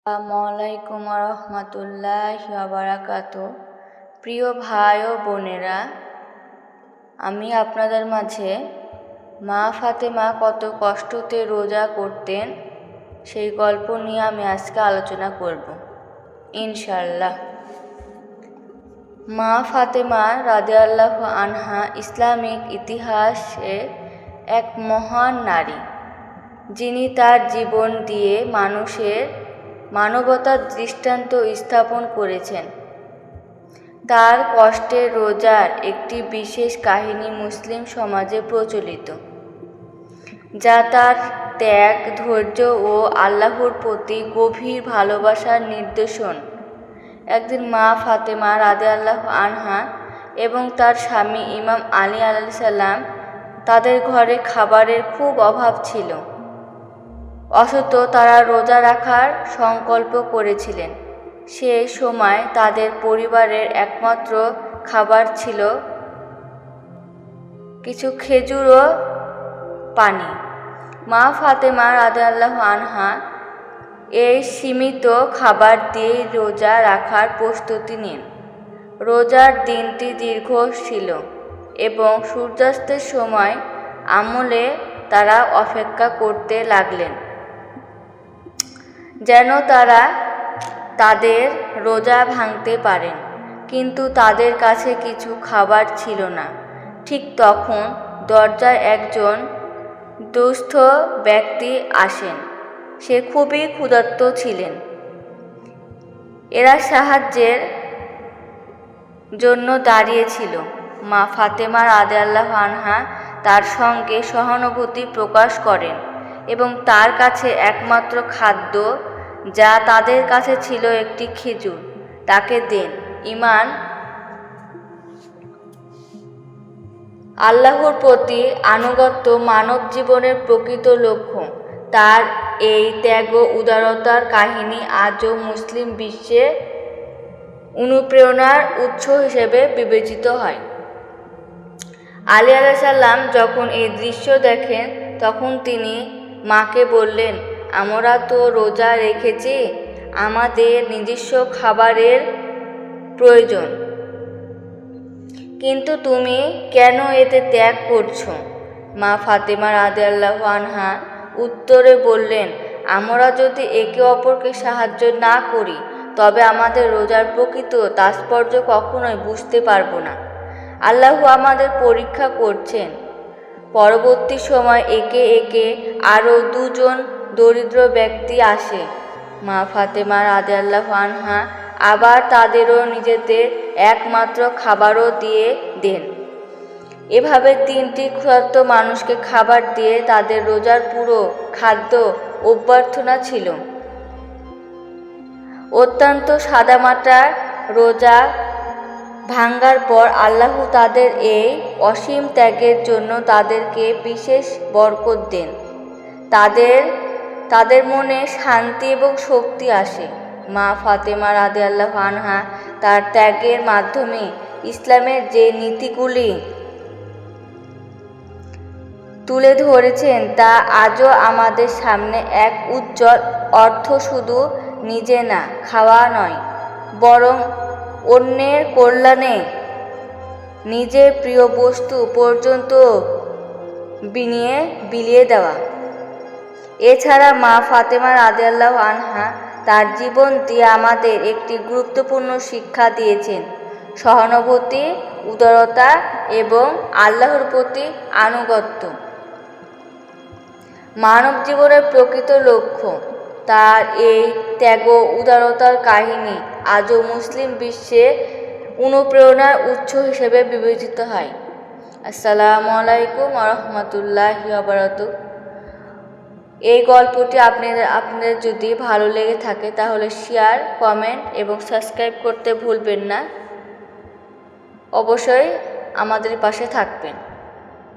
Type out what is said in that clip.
আসসালামু আলাইকুম রহমতুল্লাহি ওয়া বারাকাতুহু। প্রিয় ভাই ও বোনেরা, আমি আপনাদের মাঝে মা ফাতেমা কত কষ্টতে রোজা করতেন সেই গল্প নিয়ে আমি আজকে আলোচনা করব ইনশাআল্লাহ। মা ফাতেমা রাদিয়াল্লাহু আনহা ইসলামিক ইতিহাসে এক মহান নারী, যিনি তার জীবন দিয়ে মানবতার দৃষ্টান্ত স্থাপন করেছেন। তার কষ্টের রোজার একটি বিশেষ কাহিনী মুসলিম সমাজে প্রচলিত, যা তার ত্যাগ, ধৈর্য ও আল্লাহর প্রতি গভীর ভালোবাসার নিদর্শন। একদিন মা ফাতেমা রাদিয়াল্লাহু আনহা এবং তার স্বামী ইমাম আলী আলাইহিস সালাম, তাদের ঘরে খাবারের খুব অভাব ছিল। অথচ তারা রোজা রাখার সংকল্প করেছিলেন। সে সময় তাদের পরিবারের একমাত্র খাবার ছিল কিছু খেজুর ও পানি। মা ফাতেমা রাদিয়াল্লাহু আনহা এই সীমিত খাবার দিয়ে রোজা রাখার প্রস্তুতি নেন। রোজার দিনটি দীর্ঘ ছিল এবং সূর্যাস্তের সময় আমলে তারা অপেক্ষা করতে লাগলেন যেন তারা তাদের রোজা ভাঙতে পারেন, কিন্তু তাদের কাছে কিছু খাবার ছিল না। ঠিক তখন দরজায় একজন দুস্থ ব্যক্তি আসেন। সে খুবই ক্ষুধার্ত ছিলেন। এরা সাহায্যের জন্য দাঁড়িয়েছিল। মা ফাতেমা রাদিয়াল্লাহু আনহা তার সঙ্গে সহানুভূতি প্রকাশ করেন এবং তার কাছে একমাত্র খাদ্য যা তাদের কাছে ছিল একটি খেজুর তাকে দেন। ঈমান আল্লাহর প্রতি আনুগত্য মানব জীবনের প্রকৃত লক্ষ্য। তার এই ত্যাগ ও উদারতার কাহিনী আজও মুসলিম বিশ্বে অনুপ্রেরণার উৎস হিসেবে বিবেচিত হয়। আলী আলাইহিস সালাম যখন এই দৃশ্য দেখেন, তখন তিনি মাকে বললেন, আমরা তো রোজা রেখেছি, আমাদের নিজস্ব খাবারের প্রয়োজন, কিন্তু তুমি কেন এতে ত্যাগ করছো? মা ফাতেমা রাদিয়াল্লাহু আনহা উত্তরে বললেন, আমরা যদি একে অপরকে সাহায্য না করি তবে আমাদের রোজার প্রকৃত তাৎপর্য কখনোই বুঝতে পারবো না। আল্লাহ আমাদের পরীক্ষা করছেন। পরবর্তী সময় একে একে আরও দুজন দরিদ্র ব্যক্তি আসে। মা ফাতেমা রাদিয়াল্লাহু আনহা আবার তাদেরও নিজেদের একমাত্র খাবারও দিয়ে দেন। এভাবে তিনটি ক্ষুধার্ত মানুষকে খাবার দিয়ে তাদের রোজার পুরো খাদ্য অভ্যর্থনা ছিল। অত্যন্ত সাদামাটা রোজা ভাঙ্গার পর আল্লাহ তাদের এই অসীম ত্যাগের জন্য তাদেরকে বিশেষ বরকত দেন। তাদের মনে শান্তি এবং শক্তি আসে। মা ফাতেমা রাদিয়াল্লাহু আনহা তার ত্যাগের মাধ্যমে ইসলামের যে নীতিগুলি তুলে ধরেছেন তা আজও আমাদের সামনে এক উজ্জ্বল অর্থ। শুধু নিজে না খাওয়া নয়, বরং অন্যের কল্যাণে নিজের প্রিয় বস্তু পর্যন্ত বিলিয়ে দেওয়া। এছাড়া মা ফাতেমা রাদিয়াল্লাহু আনহা তার জীবন দিয়ে আমাদের একটি গুরুত্বপূর্ণ শিক্ষা দিয়েছেন: সহানুভূতি, উদারতা এবং আল্লাহর প্রতি আনুগত্য মানব জীবনের প্রকৃত লক্ষ্য। তার এই ত্যাগ ও উদারতার কাহিনী আজও মুসলিম বিশ্বে অনুপ্রেরণার উৎস হিসেবে বিবেচিত হয়। আসসালামু আলাইকুম রহমতুল্লাহি ওয়া বারাকাতুহু। এই গল্পটি আপনাদের যদি ভালো লেগে থাকে তাহলে শেয়ার, কমেন্ট এবং সাবস্ক্রাইব করতে ভুলবেন না। অবশ্যই আমাদের পাশে থাকবেন।